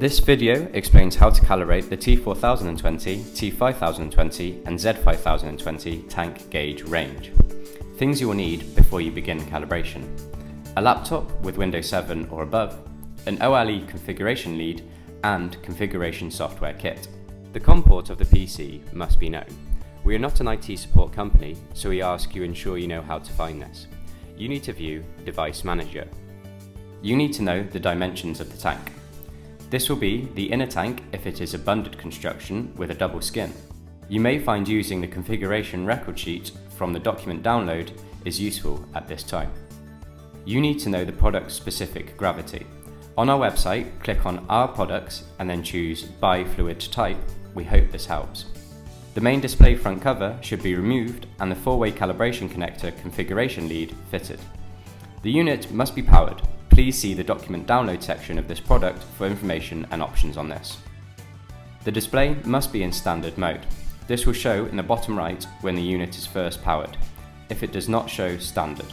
This video explains how to calibrate the T4020, T5020 and Z5020 tank gauge range. Things you will need before you begin calibration: a laptop with Windows 7 or above, an OLE configuration lead and configuration software kit. The COM port of the PC must be known. We are not an IT support company, so we ask you ensure you know how to find this. You need to view Device Manager. You need to know the dimensions of the tank. This will be the inner tank if it is a bundled construction with a double skin. You may find using the configuration record sheet from the document download is useful at this time. You need to know the product's specific gravity. On our website, click on Our Products and then choose By Fluid Type. We hope this helps. The main display front cover should be removed and the 4-way calibration connector configuration lead fitted. The unit must be powered. Please see the document download section of this product for information and options on this. The display must be in standard mode. This will show in the bottom right when the unit is first powered, if it does not show standard.